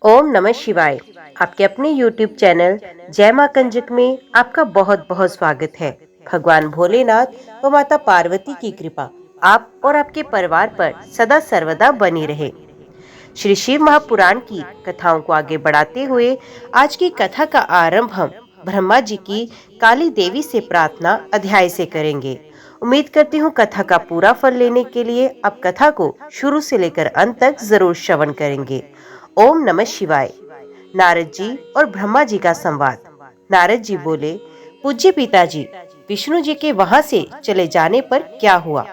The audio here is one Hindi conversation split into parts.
ओम नमः शिवाय। आपके अपने YouTube चैनल जय मां कंजक में आपका बहुत बहुत स्वागत है। भगवान भोलेनाथ व माता पार्वती की कृपा आप और आपके परिवार पर सदा सर्वदा बनी रहे। श्री शिव महापुराण की कथाओं को आगे बढ़ाते हुए आज की कथा का आरंभ हम ब्रह्मा जी की काली देवी से प्रार्थना अध्याय से करेंगे। उम्मीद करती हूँ कथा का पूरा फल लेने के लिए आप कथा को शुरू से लेकर अंत तक जरूर श्रवण करेंगे। ओम नमः शिवाय। नारद जी और ब्रह्मा जी का संवाद। नारद जी बोले, पूज्य पिताजी, विष्णु जी के वहां से चले जाने पर क्या हुआ?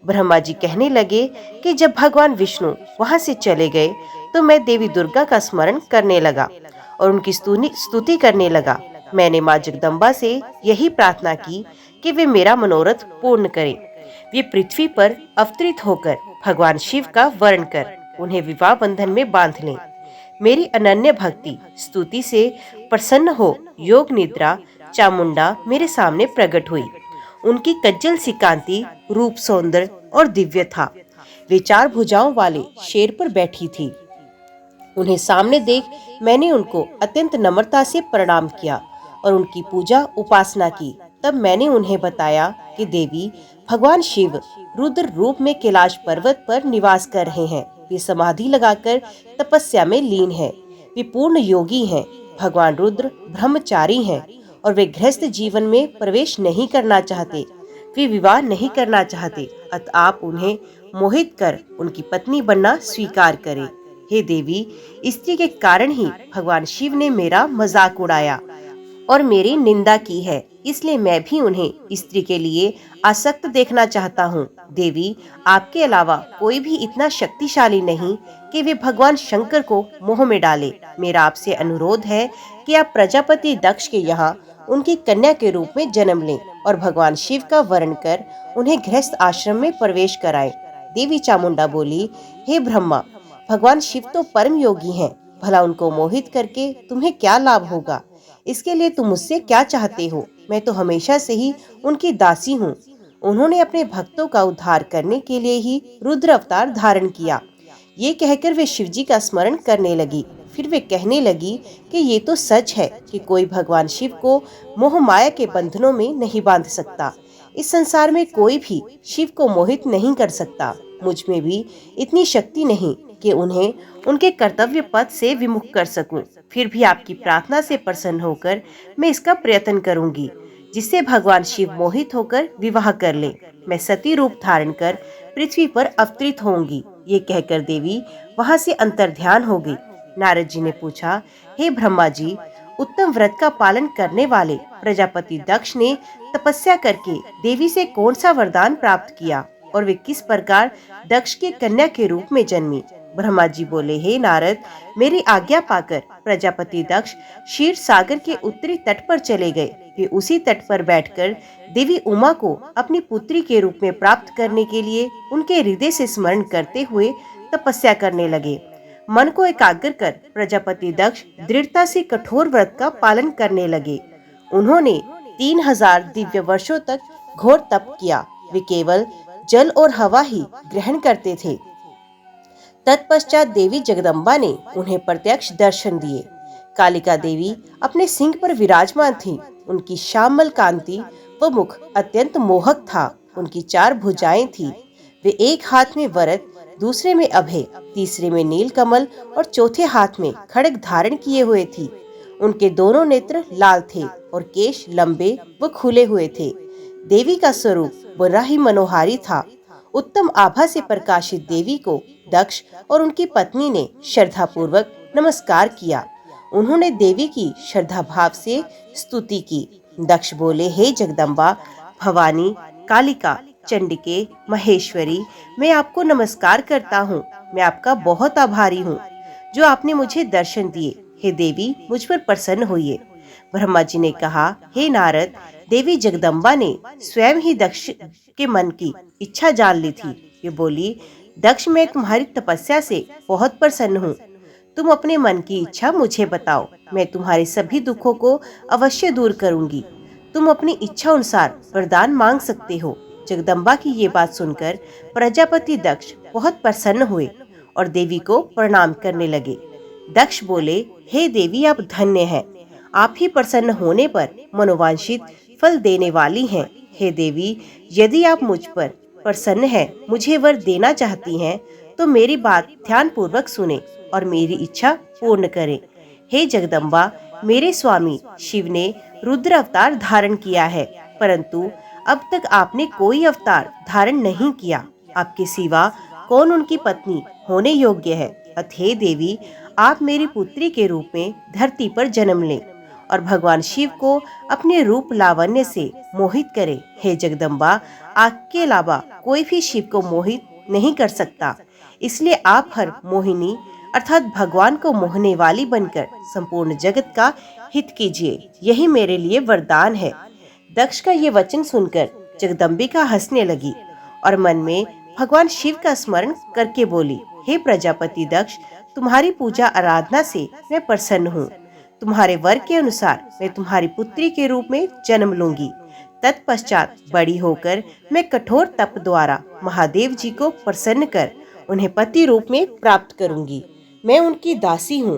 ब्रह्मा जी कहने लगे कि जब भगवान विष्णु वहां से चले गए तो मैं देवी दुर्गा का स्मरण करने लगा और उनकी स्तुति करने लगा। मैंने माँ जगदम्बा से यही प्रार्थना की कि वे मेरा मनोरथ पूर्ण करें। वे पृथ्वी पर अवतरित होकर भगवान शिव का वर्ण कर उन्हें विवाह बंधन में बांध लें। मेरी अनन्य भक्ति स्तुति से प्रसन्न हो योग निद्रा चामुंडा मेरे सामने प्रकट हुई। उनकी कज्जल सी कांति रूप सौंदर्य और दिव्य था। वे 4 भुजाओं वाले शेर पर बैठी थी। उन्हें सामने देख मैंने उनको अत्यंत नम्रता से प्रणाम किया और उनकी पूजा उपासना की। तब मैंने उन्हें बताया कि देवी भगवान शिव रुद्र रूप में कैलाश पर्वत पर निवास कर रहे हैं। वे समाधि लगाकर तपस्या में लीन हैं। वे पूर्ण योगी हैं। भगवान रुद्र ब्रह्मचारी हैं और वे गृहस्थ जीवन में प्रवेश नहीं करना चाहते। वे विवाह नहीं करना चाहते। अतः आप उन्हें मोहित कर उनकी पत्नी बनना स्वीकार करें। हे देवी, स्त्री के कारण ही भगवान शिव ने मेरा मजाक उड़ाया और मेरी निंदा की है, इसलिए मैं भी उन्हें स्त्री के लिए आसक्त देखना चाहता हूँ। देवी, आपके अलावा कोई भी इतना शक्तिशाली नहीं कि वे भगवान शंकर को मोह में डाले। मेरा आपसे अनुरोध है कि आप प्रजापति दक्ष के यहाँ उनकी कन्या के रूप में जन्म लें और भगवान शिव का वर्ण कर उन्हें गृहस्थ आश्रम में प्रवेश कराएं। देवी चामुंडा बोली, हे ब्रह्मा, भगवान शिव तो परम योगी हैं। भला उनको मोहित करके तुम्हें क्या लाभ होगा? इसके लिए तुम मुझसे क्या चाहते हो? मैं तो हमेशा से ही उनकी दासी हूँ। उन्होंने अपने भक्तों का उद्धार करने के लिए ही रुद्र अवतार धारण किया। ये कहकर वे शिव जी का स्मरण करने लगी। फिर वे कहने लगी कि ये तो सच है कि कोई भगवान शिव को मोह माया के बंधनों में नहीं बांध सकता। इस संसार में कोई भी शिव को मोहित नहीं कर सकता। मुझ में भी इतनी शक्ति नहीं कि उन्हें उनके कर्तव्य पथ से विमुख कर सकूं। फिर भी आपकी प्रार्थना से प्रसन्न होकर मैं इसका प्रयत्न करूंगी, जिससे भगवान शिव मोहित होकर विवाह कर ले। मैं सती रूप धारण कर पृथ्वी पर अवतरित होंगी। ये कहकर देवी वहां से अंतर्ध्यान हो गई। नारद जी ने पूछा, हे ब्रह्मा जी, उत्तम व्रत का पालन करने वाले प्रजापति दक्ष ने तपस्या करके देवी से कौन सा वरदान प्राप्त किया और वे किस प्रकार दक्ष के कन्या के रूप में जन्मी? ब्रह्मा जी बोले, हे नारद, मेरी आज्ञा पाकर प्रजापति दक्ष क्षीर सागर के उत्तरी तट पर चले गए। वे उसी तट पर बैठकर देवी उमा को अपनी पुत्री के रूप में प्राप्त करने के लिए उनके हृदय से स्मरण करते हुए तपस्या करने लगे। मन को एकाग्र कर प्रजापति दक्ष दृढ़ता से कठोर व्रत का पालन करने लगे। उन्होंने 3000 दिव्य वर्षों तक घोर तप किया। वे केवल जल और हवा ही ग्रहण करते थे। तत्पश्चात देवी जगदम्बा ने उन्हें प्रत्यक्ष दर्शन दिए। कालिका देवी अपने सिंह पर विराजमान थी। उनकी श्यामल कांति व मुख अत्यंत मोहक था। उनकी 4 भुजाएं थी। वे एक हाथ में वरद, दूसरे में अभय, तीसरे में नील कमल और चौथे हाथ में खड्ग धारण किए हुए थी। उनके दोनों नेत्र लाल थे और केश लंबे व खुले हुए थे। देवी का स्वरूप बड़ा ही मनोहारी था। उत्तम आभा से प्रकाशित देवी को दक्ष और उनकी पत्नी ने श्रद्धा पूर्वक नमस्कार किया। उन्होंने देवी की श्रद्धा भाव से स्तुति की। दक्ष बोले, हे जगदम्बा, भवानी, कालिका, चंडिके, महेश्वरी, मैं आपको नमस्कार करता हूँ। मैं आपका बहुत आभारी हूँ जो आपने मुझे दर्शन दिए। हे देवी, मुझ पर प्रसन्न होइए। ब्रह्मा जी ने कहा, हे नारद, देवी जगदम्बा ने स्वयं ही दक्ष के मन की इच्छा जान ली थी। वे बोली, दक्ष, मैं तुम्हारी तपस्या से बहुत प्रसन्न हूँ। तुम अपने मन की इच्छा मुझे बताओ, मैं तुम्हारे सभी दुखों को अवश्य दूर करूंगी। तुम अपनी इच्छा अनुसार वरदान मांग सकते हो। जगदम्बा की ये बात सुनकर प्रजापति दक्ष बहुत प्रसन्न हुए और देवी को प्रणाम करने लगे। दक्ष बोले, हे देवी, आप धन्य हैं। आप ही प्रसन्न होने पर मनोवांछित फल देने वाली हैं। हे देवी, यदि आप मुझ पर प्रसन्न हैं, मुझे वर देना चाहती हैं, तो मेरी बात ध्यान पूर्वक सुने और मेरी इच्छा पूर्ण करें। हे जगदम्बा, मेरे स्वामी शिव ने रुद्र अवतार धारण किया है, परंतु अब तक आपने कोई अवतार धारण नहीं किया। आपके सिवा कौन उनकी पत्नी होने योग्य है? अतः देवी, आप मेरी पुत्री के रूप में धरती पर जन्म लें और भगवान शिव को अपने रूप लावण्य से मोहित करें। हे जगदम्बा, आपके अलावा कोई भी शिव को मोहित नहीं कर सकता, इसलिए आप हर मोहिनी अर्थात भगवान को मोहने वाली बनकर संपूर्ण जगत का हित कीजिए। यही मेरे लिए वरदान है। दक्ष का ये वचन सुनकर जगदम्बिका हंसने लगी और मन में भगवान शिव का स्मरण करके बोली, हे प्रजापति दक्ष, तुम्हारी पूजा आराधना से मैं प्रसन्न हूँ। तुम्हारे वर के अनुसार मैं तुम्हारी पुत्री के रूप में जन्म लूंगी। तत्पश्चात बड़ी होकर मैं कठोर तप द्वारा महादेव जी को प्रसन्न कर उन्हें पति रूप में प्राप्त करूंगी। मैं उनकी दासी हूँ।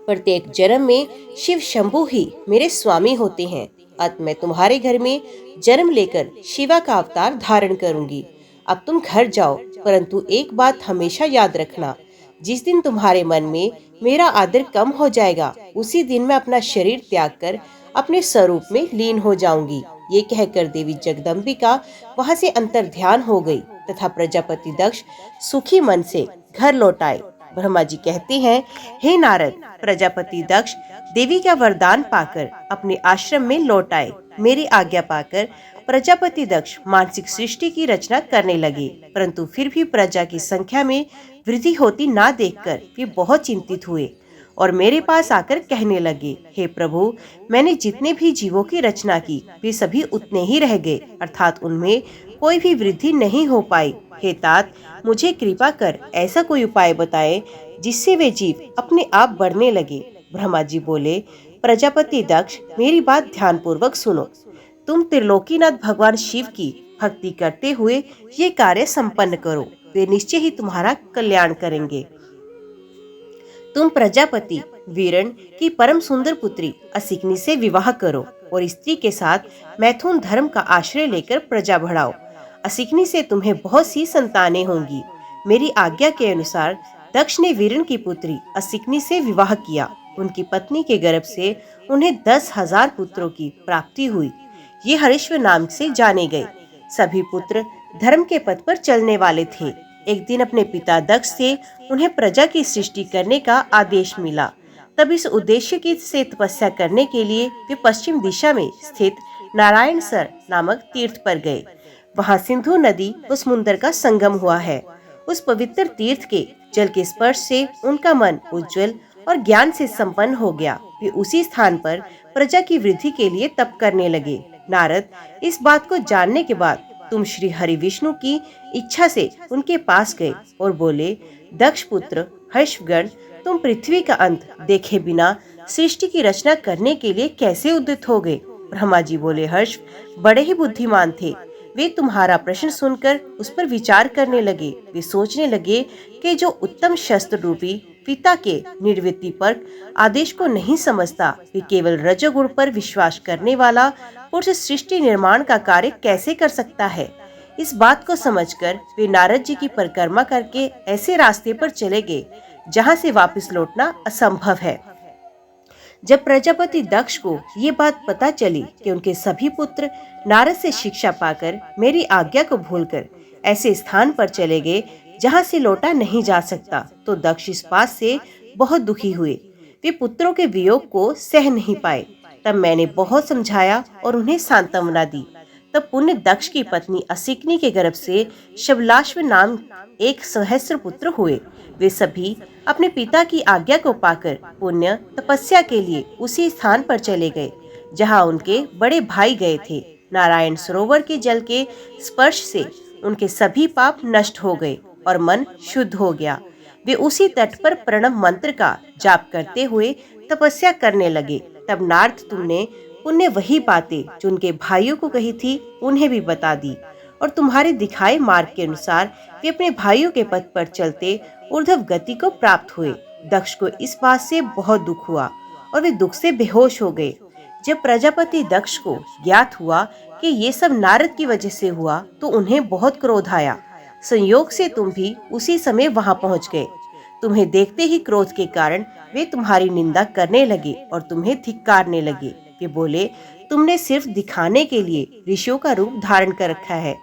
प्रत्येक जन्म में शिव शंभु ही मेरे स्वामी होते हैं। अत मैं तुम्हारे घर में जन्म लेकर शिवा का अवतार धारण करूंगी। अब तुम घर जाओ, परंतु एक बात हमेशा याद रखना, जिस दिन तुम्हारे मन में मेरा आदर कम हो जाएगा, उसी दिन मैं अपना शरीर त्याग कर अपने स्वरूप में लीन हो जाऊंगी। ये कहकर देवी जगदम्बिका वहां से अंतर ध्यान हो गई तथा प्रजापति दक्ष सुखी मन से घर लौट आए। ब्रह्मा जी कहते हैं, हे नारद, प्रजापति दक्ष देवी का वरदान पाकर अपने आश्रम में लौट आए। मेरी आज्ञा पाकर प्रजापति दक्ष मानसिक सृष्टि की रचना करने लगे, परंतु फिर भी प्रजा की संख्या में वृद्धि होती ना देखकर वे बहुत चिंतित हुए और मेरे पास आकर कहने लगे, हे प्रभु, मैंने जितने भी जीवों की रचना की वे सभी उतने ही रह गए, अर्थात उनमें कोई भी वृद्धि नहीं हो पाई। हे तात, मुझे कृपा कर ऐसा कोई उपाय बताए जिससे वे जीव अपने आप बढ़ने लगे। ब्रह्मा जी बोले, प्रजापति दक्ष, मेरी बात ध्यान पूर्वक सुनो। तुम त्रिलोकीनाथ भगवान शिव की भक्ति करते हुए ये कार्य संपन्न करो, वे निश्चय ही तुम्हारा कल्याण करेंगे। तुम प्रजापति वीरण की परम सुंदर पुत्री असिकनी से विवाह करो और स्त्री के साथ मैथुन धर्म का आश्रय लेकर प्रजा बढ़ाओ। असिकनी से तुम्हें बहुत सी संतानें होंगी। मेरी आज्ञा के अनुसार दक्ष ने वीरण की पुत्री असिकनी से विवाह किया। उनकी पत्नी के गर्भ से उन्हें 10,000 पुत्रों की प्राप्ति हुई। ये हरीश्वर नाम से जाने गए। सभी पुत्र धर्म के पथ पर चलने वाले थे। एक दिन अपने पिता दक्ष से उन्हें प्रजा की सृष्टि करने का आदेश मिला। तब इस उद्देश्य की से तपस्या करने के लिए वे पश्चिम दिशा में स्थित नारायण सर नामक तीर्थ पर गए। वहाँ सिंधु नदी व समुद्र का संगम हुआ है। उस पवित्र तीर्थ के जल के स्पर्श से उनका मन उज्जवल और ज्ञान से संपन्न हो गया। वे उसी स्थान पर प्रजा की वृद्धि के लिए तप करने लगे। नारद, इस बात को जानने के बाद तुम श्री हरि विष्णु की इच्छा से उनके पास गए और बोले, दक्ष पुत्र हर्षगण, तुम पृथ्वी का अंत देखे बिना सृष्टि की रचना करने के लिए कैसे उद्यत हो गए? ब्रह्मा जी बोले, हर्ष बड़े ही बुद्धिमान थे। वे तुम्हारा प्रश्न सुनकर उस पर विचार करने लगे। वे सोचने लगे कि जो उत्तम शस्त्र रूपी पिता के निर्वृत्ति पर आदेश को नहीं समझता, वे केवल रजोगुण पर विश्वास करने वाला पुरुष सृष्टि निर्माण का कार्य कैसे कर सकता है। इस बात को समझकर वे नारद जी की परिक्रमा करके ऐसे रास्ते पर चले गए जहाँ से वापस लौटना असंभव है। जब प्रजापति दक्ष को ये बात पता चली कि उनके सभी पुत्र नारद से शिक्षा पाकर मेरी आज्ञा को भूलकर ऐसे स्थान पर चले गए जहाँ से लौटा नहीं जा सकता, तो दक्ष इस बात से बहुत दुखी हुए। वे पुत्रों के वियोग को सह नहीं पाए। तब मैंने बहुत समझाया और उन्हें सांत्वना दी। तब पुण्य दक्ष की पत्नी असिकनी के गर्भ से शबलाश्व नाम एक सहस्त्र पुत्र हुए। वे सभी अपने पिता की आज्ञा को पाकर पुण्य तपस्या के लिए उसी स्थान पर चले गए जहाँ उनके बड़े भाई गए थे। नारायण सरोवर के जल के स्पर्श से उनके सभी पाप नष्ट हो गए और मन शुद्ध हो गया। वे उसी तट पर प्रणव मंत्र का जाप करते हुए तपस्या करने लगे। तब नारद, तुमने पुण्य वही बातें जो उनके भाइयों को कही थी उन्हें भी बता दी और तुम्हारे दिखाए मार्ग के अनुसार वे अपने भाइयों के पथ पर चलते ऊर्ध्व गति को प्राप्त हुए। दक्ष को इस बात से बहुत दुख हुआ और वे दुख से बेहोश हो गए। जब प्रजापति दक्ष को ज्ञात हुआ कि ये सब नारद की वजह से हुआ तो उन्हें बहुत क्रोध आया। संयोग से तुम भी उसी समय वहां पहुंच गए। तुम्हें देखते ही क्रोध के कारण वे तुम्हारी निंदा करने लगे और तुम्हें धिक्कारने लगे। वे बोले, तुमने सिर्फ दिखाने के लिए ऋषियों का रूप धारण कर रखा है।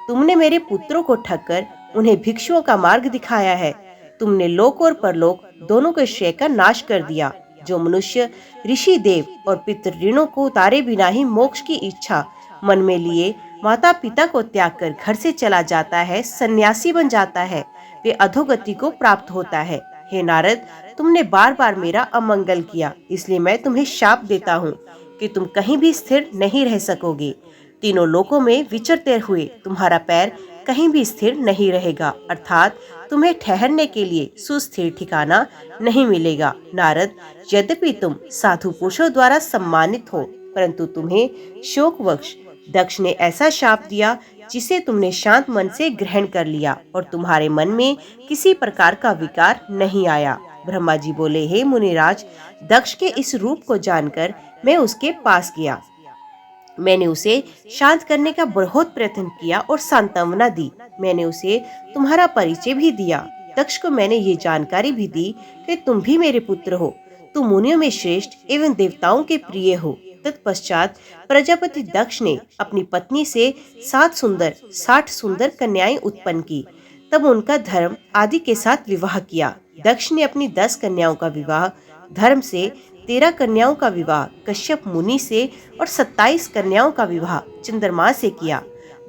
तुमने मेरे पुत्रों को ठगकर उन्हें भिक्षुओं का मार्ग दिखाया है। तुमने लोक और परलोक दोनों के श्रेय का नाश कर दिया। जो मनुष्य ऋषि देव और पितृ ऋणों को उतारे बिना ही मोक्ष की इच्छा मन में लिए माता पिता को त्याग कर घर से चला जाता है, सन्यासी बन जाता है, वे अधोगति को प्राप्त होता है। हे नारद, तुमने बार बार मेरा अमंगल किया, इसलिए मैं तुम्हें शाप देता हूँ कि तुम कहीं भी स्थिर नहीं रह सकोगे। तीनों लोकों में विचरते हुए तुम्हारा पैर कहीं भी स्थिर नहीं रहेगा, अर्थात तुम्हें ठहरने के लिए सुस्थिर ठिकाना नहीं मिलेगा। नारद, यद्यपि तुम साधु पुरुषों द्वारा सम्मानित हो, परंतु तुम्हें शोकवश दक्ष ने ऐसा शाप दिया जिसे तुमने शांत मन से ग्रहण कर लिया और तुम्हारे मन में किसी प्रकार का विकार नहीं आया। ब्रह्मा जी बोले, हे मुनिराज, दक्ष के इस रूप को जानकर मैं उसके पास गया। मैंने उसे शांत करने का बहुत प्रयत्न किया और सांत्वना दी। मैंने उसे तुम्हारा परिचय भी दिया। दक्ष को मैंने ये जानकारी भी दी कि तुम भी मेरे पुत्र हो। तुम मुनियों में श्रेष्ठ एवं देवताओं के प्रिय हो। तत्पश्चात प्रजापति दक्ष ने अपनी पत्नी से 60 सुंदर कन्याएं उत्पन्न की। तब उनका धर्म आदि के साथ विवाह किया। दक्ष ने अपनी 10 कन्याओं का विवाह धर्म से, 13 कन्याओं का विवाह कश्यप मुनि से और 27 कन्याओं का विवाह चंद्रमा से किया।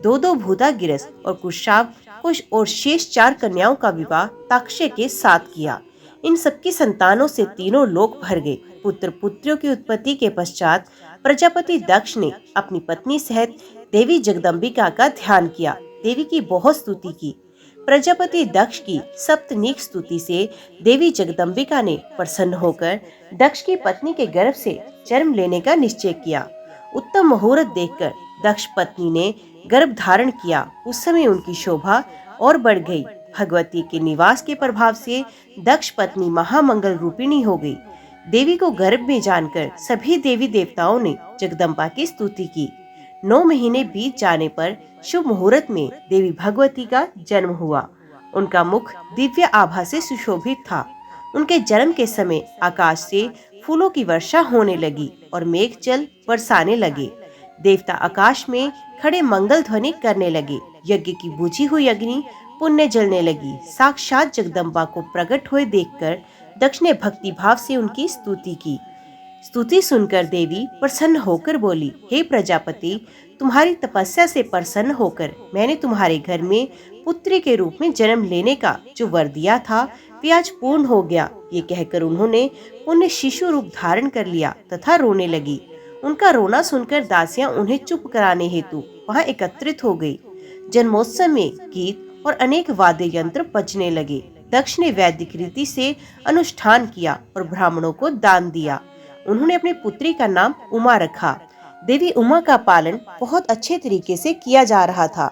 2 भूता गिरस और कुश और शेष 4 कन्याओं का विवाह ताक्षय के साथ किया। इन सबकी संतानों से तीनों लोक भर गए। पुत्र पुत्रियों की उत्पत्ति के पश्चात प्रजापति दक्ष ने अपनी पत्नी सहित देवी जगदम्बिका का ध्यान किया। देवी की बहुत स्तुति की। प्रजापति दक्ष की सप्तनीक स्तुति से देवी जगदम्बिका ने प्रसन्न होकर दक्ष की पत्नी के गर्भ से जन्म लेने का निश्चय किया। उत्तम मुहूर्त देखकर दक्ष पत्नी ने गर्भ धारण किया। उस समय उनकी शोभा और बढ़ गई। भगवती के निवास के प्रभाव से दक्ष पत्नी महामंगल रूपिणी हो गई। देवी को गर्भ में जानकर सभी देवी देवताओं ने जगदम्बा की स्तुति की। 9 महीने बीत जाने पर शुभ मुहूर्त में देवी भगवती का जन्म हुआ। उनका मुख दिव्य आभा से सुशोभित था। उनके जन्म के समय आकाश से फूलों की वर्षा होने लगी और मेघ जल बरसाने लगे। देवता आकाश में खड़े मंगल ध्वनि करने लगे। यज्ञ की बुझी हुई अग्नि पुण्य जलने लगी। साक्षात जगदम्बा को प्रकट हुए देखकर दक्ष ने भक्ति भाव से उनकी स्तुति की। स्तुति सुनकर देवी प्रसन्न होकर बोली, हे प्रजापति, तुम्हारी तपस्या से प्रसन्न होकर मैंने तुम्हारे घर में पुत्री के रूप में जन्म लेने का जो वर दिया था वे आज पूर्ण हो गया। ये कहकर उन्होंने पुण्य शिशु रूप धारण कर लिया तथा रोने लगी। उनका रोना सुनकर दासियां उन्हें चुप कराने हेतु वहां एकत्रित हो गई। जन्मोत्सव में गीत और अनेक वाद्य यंत्र बजने लगे। दक्ष ने वैदिक रीति से अनुष्ठान किया और ब्राह्मणों को दान दिया। उन्होंने अपनी पुत्री का नाम उमा रखा। देवी उमा का पालन बहुत अच्छे तरीके से किया जा रहा था।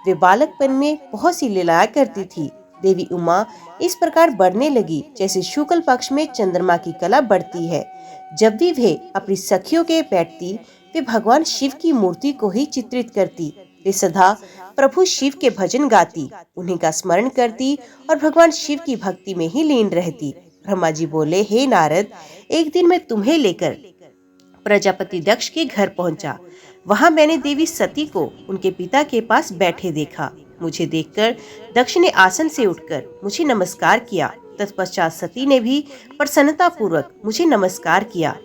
वे बालकपन में बहुत सी लीलाएं करती थी। देवी उमा इस प्रकार बढ़ने लगी जैसे शुक्ल पक्ष में चंद्रमा की कला बढ़ती है। जब भी वे अपनी सखियों के बैठती वे भगवान शिव की मूर्ति को ही चित्रित करती। वे सदा प्रभु शिव के भजन गाती, उन्हीं का स्मरण करती और भगवान शिव की भक्ति में ही लीन रहती। ब्रह्मा जी बोले, हे नारद, एक दिन मैं तुम्हें लेकर प्रजापति दक्ष के घर पहुंचा। वहां मैंने देवी सती को उनके पिता के पास बैठे देखा। मुझे देखकर दक्ष ने आसन से उठकर मुझे नमस्कार किया। तत्पश्चात सती ने भी प्रसन्नता पूर्वक मुझे नमस्कार किया।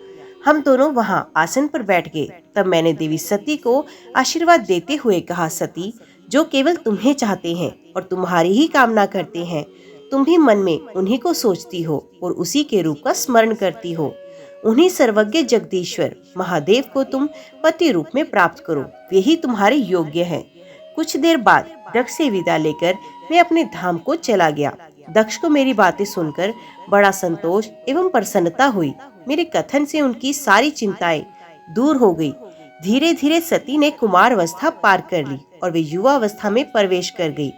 हम दोनों वहां आसन पर बैठ गए। तब मैंने देवी सती को आशीर्वाद देते हुए कहा, सती, जो केवल तुम्हें चाहते हैं और तुम्हारी ही कामना करते हैं, तुम भी मन में उन्हीं को सोचती हो और उसी के रूप का स्मरण करती हो। उन्हीं सर्वज्ञ जगदीश्वर महादेव को तुम पति रूप में प्राप्त करो, वे ही तुम्हारे योग्य हैं। कुछ देर बाद दक्ष से विदा लेकर मैं अपने धाम को चला गया। दक्ष को मेरी बातें सुनकर बड़ा संतोष एवं प्रसन्नता हुई। मेरे कथन से उनकी सारी चिंताएं दूर हो गई। धीरे धीरे सती ने कुमार अवस्था पार कर ली और वे युवा अवस्था में प्रवेश कर गई।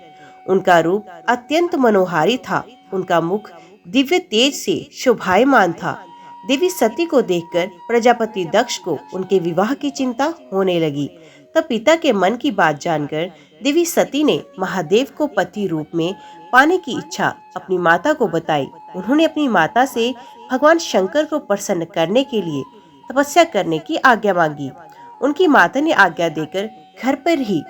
उनका रूप अत्यंत मनोहारी था। उनका मुख दिव्य तेज से शोभायमान था। देवी सती को देखकर प्रजापति दक्ष को उनके विवाह की चिंता होने लगी। तब पिता के मन की बात जानकर देवी सती ने महादेव को पति रूप में पाने की इच्छा अपनी माता को बताई। उन्होंने अपनी माता से भगवान शंकर को प्रसन्न करने के लिए तपस्या करने की आज्ञा मांगी। उनकी माता ने आज्ञा देकर घर पर ही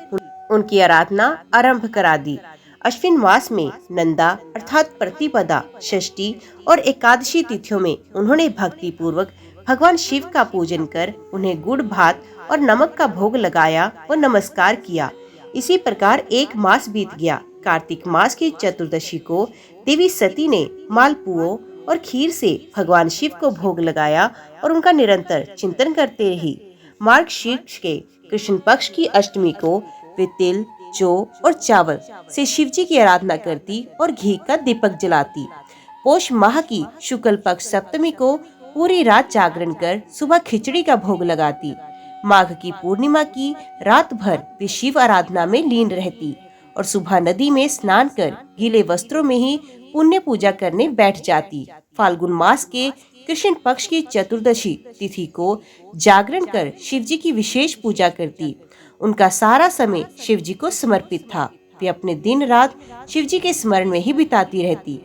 उनकी आराधना आरंभ करा दी। अश्विन मास में नंदा अर्थात प्रतिपदा, षष्ठी और एकादशी तिथियों में उन्होंने भक्ति पूर्वक भगवान शिव का पूजन कर उन्हें गुड़ भात और नमक का भोग लगाया और नमस्कार किया। इसी प्रकार एक मास बीत गया। कार्तिक मास की चतुर्दशी को देवी सती ने मालपुओं और खीर से भगवान शिव को भोग लगाया और उनका निरंतर चिंतन करते रही। मार्ग शीर्ष के कृष्ण पक्ष की अष्टमी को वे तिल, जौ और चावल से शिव जी की आराधना करती और घी का दीपक जलाती। पोष माह की शुक्ल पक्ष सप्तमी को पूरी रात जागरण कर सुबह खिचड़ी का भोग लगाती। माघ की पूर्णिमा की रात भर वे शिव आराधना में लीन रहती और सुबह नदी में स्नान कर गीले वस्त्रों में ही पुण्य पूजा करने बैठ जाती। फाल्गुन मास के कृष्ण पक्ष की चतुर्दशी तिथि को जागरण कर शिव जी की विशेष पूजा करती। उनका सारा समय शिव जी को समर्पित था। वे अपने दिन रात शिव जी के स्मरण में ही बिताती रहती।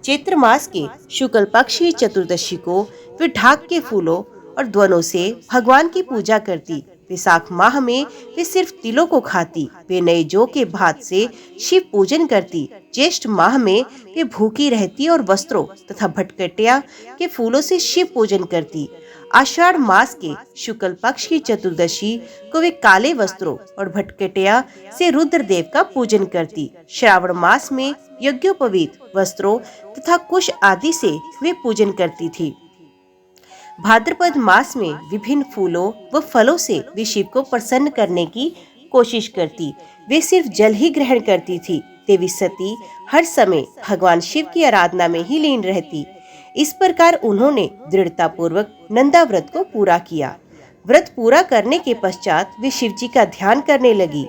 चैत्र मास के शुक्ल पक्ष की चतुर्दशी को वे ढाक के फूलों और द्वनों से भगवान की पूजा करती। विशाख माह में वे सिर्फ तिलों को खाती। वे नए जौ के भात से शिव पूजन करती। ज्येष्ठ माह में वे भूखी रहती और वस्त्रों तथा भटकटिया के फूलों से शिव पूजन करती। आषाढ़ मास के शुक्ल पक्ष की चतुर्दशी को वे काले वस्त्रों और भटकटिया से रुद्रदेव का पूजन करती। श्रावण मास में यज्ञोपवीत वस्त्रों तथा कुश आदि से वे पूजन करती थी। भाद्रपद मास में विभिन्न फूलों व फलों से वे शिव को प्रसन्न करने की कोशिश करती। वे सिर्फ जल ही ग्रहण करती थी। देवी सती हर समय भगवान शिव की आराधना में ही लीन रहती। इस प्रकार उन्होंने दृढ़ता पूर्वक नंदा व्रत को पूरा किया। व्रत पूरा करने के पश्चात वे शिव जी का ध्यान करने लगी।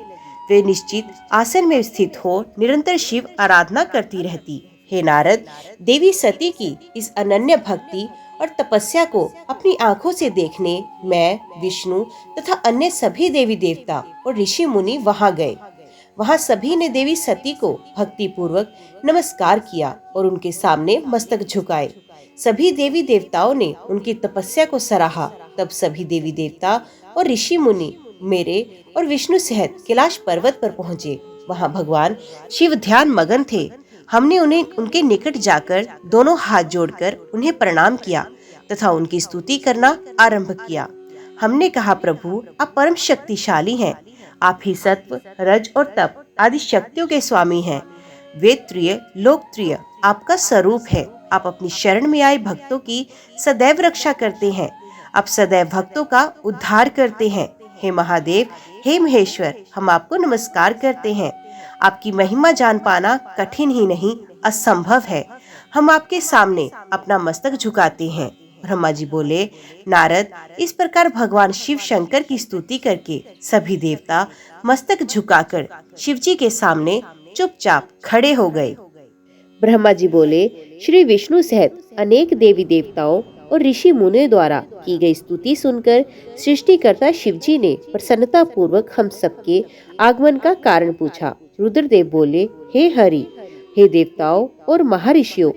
वे निश्चित आसन में स्थित हो निरंतर शिव आराधना करती रहती। हे नारद, देवी सती की इस अनन्य भक्ति और तपस्या को अपनी आंखों से देखने मैं, विष्णु तथा अन्य सभी देवी देवता और ऋषि मुनि वहां गए। वहां सभी ने देवी सती को भक्ति पूर्वक नमस्कार किया और उनके सामने मस्तक झुकाए। सभी देवी देवताओं ने उनकी तपस्या को सराहा। तब सभी देवी देवता और ऋषि मुनि मेरे और विष्णु सहित कैलाश पर्वत पर पहुँचे। वहाँ भगवान शिव ध्यान मगन थे। हमने उन्हें उनके निकट जाकर दोनों हाथ जोड़कर उन्हें प्रणाम किया तथा उनकी स्तुति करना आरंभ किया। हमने कहा, प्रभु आप परम शक्तिशाली हैं। आप ही सत्व, रज और तप आदि शक्तियों के स्वामी हैं। वेदप्रिय, लोकप्रिय आपका स्वरूप है। आप अपनी शरण में आए भक्तों की सदैव रक्षा करते हैं। आप सदैव भक्तों का उद्धार करते हैं। हे महादेव, हे महेश्वर, हम आपको नमस्कार करते हैं। आपकी महिमा जान पाना कठिन ही नहीं असंभव है। हम आपके सामने अपना मस्तक झुकाते हैं। ब्रह्मा जी बोले, नारद, इस प्रकार भगवान शिव शंकर की स्तुति करके सभी देवता मस्तक झुकाकर शिव जी के सामने चुपचाप खड़े हो गए। ब्रह्मा जी बोले, श्री विष्णु सहित अनेक देवी देवताओं और ऋषि मुनियों द्वारा की गई स्तुति सुनकर सृष्टिकर्ता शिव जी ने प्रसन्नता पूर्वक हम सबके आगमन का कारण पूछा। रुद्रदेव बोले, हे हरि, हे देवताओं और महर्षियों,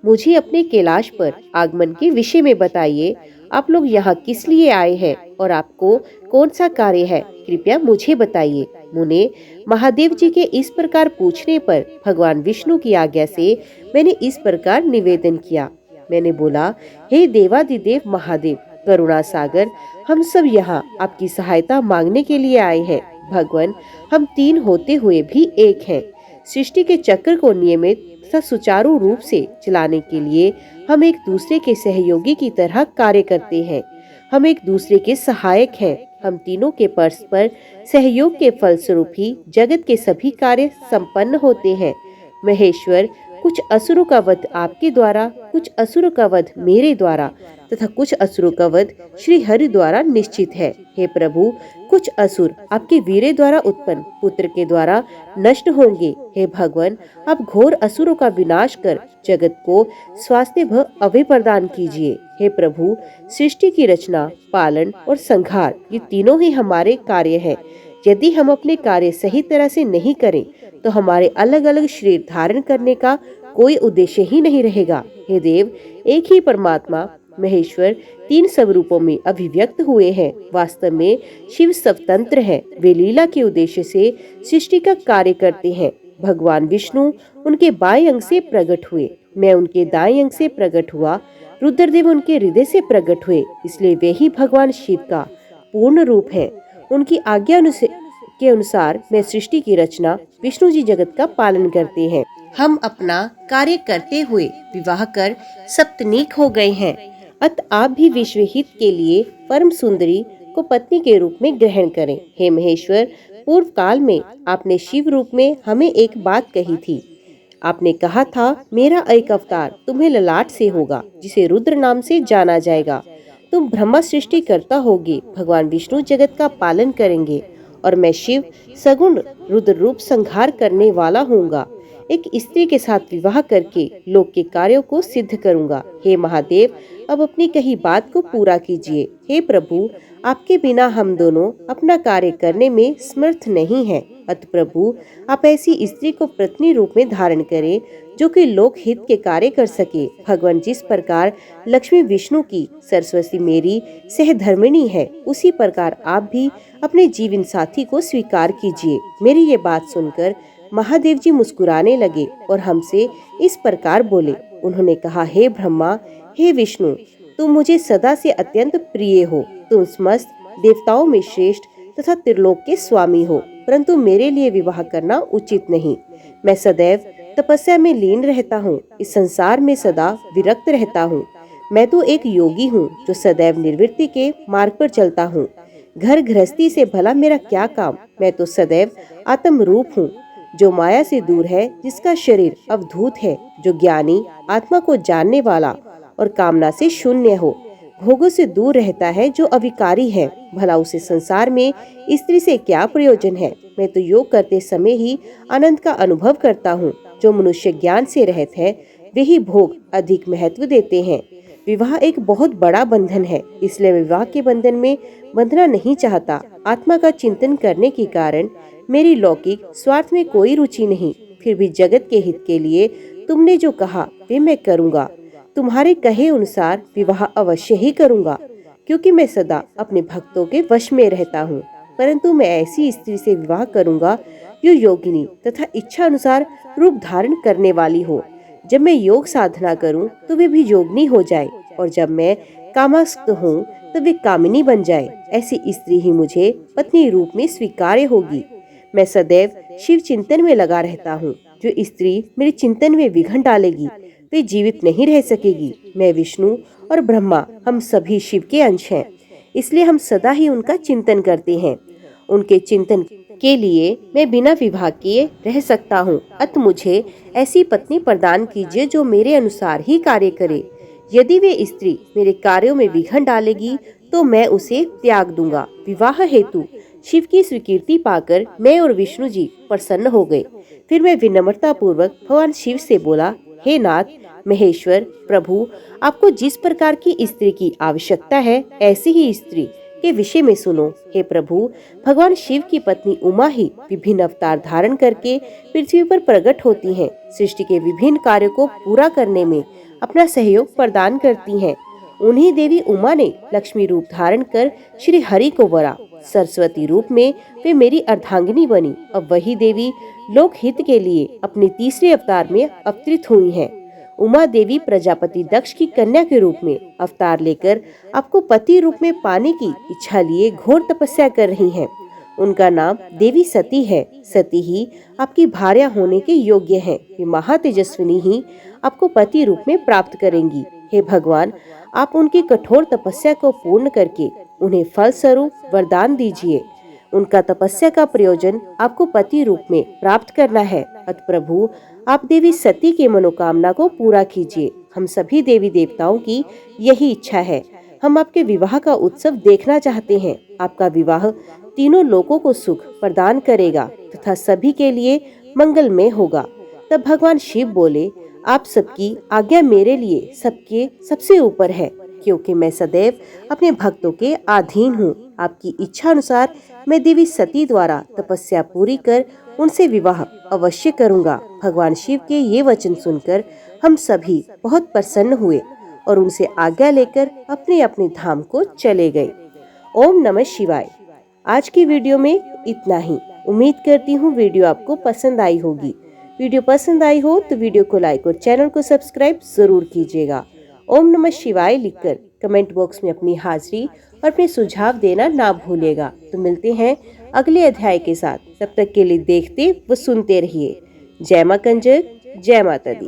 मुझे अपने कैलाश पर आगमन के विषय में बताइए। आप लोग यहाँ किस लिए आए हैं और आपको कौन सा कार्य है, कृपया मुझे बताइए। मुने, महादेव जी के इस प्रकार पूछने पर भगवान विष्णु की आज्ञा से मैंने इस प्रकार निवेदन किया। मैंने बोला, हे देवादिदेव महादेव, करुणा सागर, हम सब यहाँ आपकी सहायता मांगने के लिए आए हैं। भगवान, हम तीन होते हुए भी एक हैं। सृष्टि के चक्र को नियमित तथा सुचारू रूप से चलाने के लिए हम एक दूसरे के सहयोगी की तरह कार्य करते हैं। हम एक दूसरे के सहायक हैं। हम तीनों के परस्पर सहयोग के फलस्वरूप ही जगत के सभी कार्य संपन्न होते हैं। महेश्वर, कुछ असुरों का वध आपके द्वारा, कुछ असुरों का वध मेरे द्वारा तथा कुछ असुरों का वध श्री हरि द्वारा निश्चित है। हे प्रभु, कुछ असुर आपके वीरे द्वारा उत्पन्न पुत्र के द्वारा नष्ट होंगे। हे भगवान, आप घोर असुरों का विनाश कर जगत को स्वास्थ्य व अभय प्रदान कीजिए। हे प्रभु, सृष्टि की रचना, पालन और संहार ये तीनों ही हमारे कार्य हैं। यदि हम अपने कार्य सही तरह से नहीं करें तो हमारे अलग अलग शरीर धारण करने का कोई उद्देश्य ही नहीं रहेगा। हे देव, एक ही परमात्मा महेश्वर तीन स्वरूपों में अभिव्यक्त हुए हैं। वास्तव में शिव स्वतंत्र है। वे लीला के उद्देश्य से सृष्टि का कार्य करते हैं। भगवान विष्णु उनके बाएं अंग से प्रकट हुए, मैं उनके दाएं अंग से प्रकट हुआ, रुद्रदेव उनके हृदय से प्रकट हुए, इसलिए वे ही भगवान शिव का पूर्ण रूप है। उनकी आज्ञा के अनुसार मैं सृष्टि की रचना, विष्णु जी जगत का पालन करते हैं। हम अपना कार्य करते हुए विवाह कर सप्तनीक हो गए हैं। अत आप भी विश्व हित के लिए परम सुंदरी को पत्नी के रूप में ग्रहण करें। हे महेश्वर, पूर्व काल में आपने शिव रूप में हमें एक बात कही थी। आपने कहा था, मेरा एक अवतार तुम्हें ललाट से होगा, जिसे रुद्र नाम से जाना जाएगा। तुम ब्रह्मा सृष्टि करता होगे, भगवान विष्णु जगत का पालन करेंगे और मैं शिव सगुण रुद्र रूप संहार करने वाला होऊंगा। एक स्त्री के साथ विवाह करके लोक के कार्यों को सिद्ध करूंगा। हे महादेव, अब अपनी कही बात को पूरा कीजिए। हे प्रभु, आपके बिना हम दोनों अपना कार्य करने में समर्थ नहीं हैं। अत प्रभु, आप ऐसी स्त्री को पत्नी रूप में धारण करें जो कि लोक हित के कार्य कर सके। भगवान, जिस प्रकार लक्ष्मी विष्णु की, सरस्वती मेरी सहधर्मिणी है, उसी प्रकार आप भी अपने जीवन साथी को स्वीकार कीजिए। मेरी ये बात सुनकर महादेव जी मुस्कुराने लगे और हमसे इस प्रकार बोले। उन्होंने कहा, हे ब्रह्मा, हे विष्णु, तुम मुझे सदा से अत्यंत प्रिय हो। तुम समस्त देवताओं में श्रेष्ठ तथा त्रिलोक के स्वामी हो, परंतु मेरे लिए विवाह करना उचित नहीं। मैं सदैव तपस्या में लीन रहता हूँ, इस संसार में सदा विरक्त रहता हूँ। मैं तो एक योगी हूँ जो सदैव निर्वृत्ति के मार्ग पर चलता हूँ। घर गृहस्थी से भला मेरा क्या काम। मैं तो सदैव आत्म रूप हूँ, जो माया से दूर है, जिसका शरीर अवधूत है, जो ज्ञानी, आत्मा को जानने वाला और कामना से शून्य हो, भोगों से दूर रहता है, जो अविकारी है। भला उसे संसार में स्त्री से क्या प्रयोजन है। मैं तो योग करते समय ही आनंद का अनुभव करता हूँ। जो मनुष्य ज्ञान से रहित है, वे ही भोग अधिक महत्व देते हैं। विवाह एक बहुत बड़ा बंधन है, इसलिए विवाह के बंधन में बंधना नहीं चाहता। आत्मा का चिंतन करने के कारण मेरी लौकिक स्वार्थ में कोई रुचि नहीं। फिर भी जगत के हित के लिए तुमने जो कहा वे मैं करूँगा। तुम्हारे कहे अनुसार विवाह अवश्य ही करूँगा, क्योंकि मैं सदा अपने भक्तों के वश में रहता हूँ। परंतु मैं ऐसी स्त्री से विवाह करूँगा जो योगिनी तथा इच्छा अनुसार रूप धारण करने वाली हो। जब मैं योग साधना करूँ तो वे भी योगिनी हो जाए, और जब मैं कामासक्त हूँ तो वे कामिनी बन जाए। ऐसी स्त्री ही मुझे पत्नी रूप में स्वीकार्य होगी। मैं सदैव शिव चिंतन में लगा रहता हूँ। जो स्त्री मेरे चिंतन में विघ्न डालेगी वे जीवित नहीं रह सकेगी। मैं विष्णु और ब्रह्मा, हम सभी शिव के अंश हैं, इसलिए हम सदा ही उनका चिंतन करते हैं। उनके चिंतन के लिए मैं बिना विवाह किए रह सकता हूँ। अत मुझे ऐसी पत्नी प्रदान कीजिए जो मेरे अनुसार ही कार्य करे। यदि वे स्त्री मेरे कार्यों में विघ्न डालेगी तो मैं उसे त्याग दूंगा। विवाह हेतु शिव की स्वीकृति पाकर मैं और विष्णु जी प्रसन्न हो गए। फिर मैं विनम्रता पूर्वक भगवान शिव से बोला, हे नाथ महेश्वर प्रभु, आपको जिस प्रकार की स्त्री की आवश्यकता है, ऐसी ही स्त्री के विषय में सुनो। हे प्रभु, भगवान शिव की पत्नी उमा ही विभिन्न अवतार धारण करके पृथ्वी पर प्रकट होती हैं। सृष्टि के विभिन्न कार्यों को पूरा करने में अपना सहयोग प्रदान करती हैं। उन्हीं देवी उमा ने लक्ष्मी रूप धारण कर श्री हरि को वरा। सरस्वती रूप में वे मेरी अर्धांगिनी बनी। अब वही देवी लोक हित के लिए अपने तीसरे अवतार में अवतरित हुई हैं। उमा देवी प्रजापति दक्ष की कन्या के रूप में अवतार लेकर आपको पति रूप में पाने की इच्छा लिए घोर तपस्या कर रही हैं। उनका नाम देवी सती है। सती ही आपकी भार्या होने के योग्य हैं। वे महातेजस्विनी ही आपको पति रूप में प्राप्त करेंगी। हे भगवान, आप उनकी कठोर तपस्या को पूर्ण करके उन्हें फल स्वरूप वरदान दीजिए। उनका तपस्या का प्रयोजन आपको पति रूप में प्राप्त करना है। अत प्रभु, आप देवी सती के मनोकामना को पूरा कीजिए। हम सभी देवी देवताओं की यही इच्छा है। हम आपके विवाह का उत्सव देखना चाहते हैं। आपका विवाह तीनों लोगों को सुख प्रदान करेगा तथा सभी के लिए मंगलमय होगा। तब भगवान शिव बोले, आप सबकी आज्ञा मेरे लिए सबके सबसे ऊपर है, क्योंकि मैं सदैव अपने भक्तों के अधीन हूँ। आपकी इच्छा अनुसार मैं देवी सती द्वारा तपस्या पूरी कर उनसे विवाह अवश्य करूँगा। भगवान शिव के ये वचन सुनकर हम सभी बहुत प्रसन्न हुए और उनसे आज्ञा लेकर अपने अपने धाम को चले गए। ओम नमः शिवाय। आज की वीडियो में इतना ही। उम्मीद करती हूँ वीडियो आपको पसंद आई होगी। वीडियो पसंद आई हो तो वीडियो को लाइक और चैनल को सब्सक्राइब जरूर कीजिएगा। ओम नमः शिवाय लिखकर कमेंट बॉक्स में अपनी हाजिरी और अपने सुझाव देना ना भूलिएगा। तो मिलते हैं अगले अध्याय के साथ। तब तक के लिए देखते व सुनते रहिए। जय मां कंजक, जय माता दी।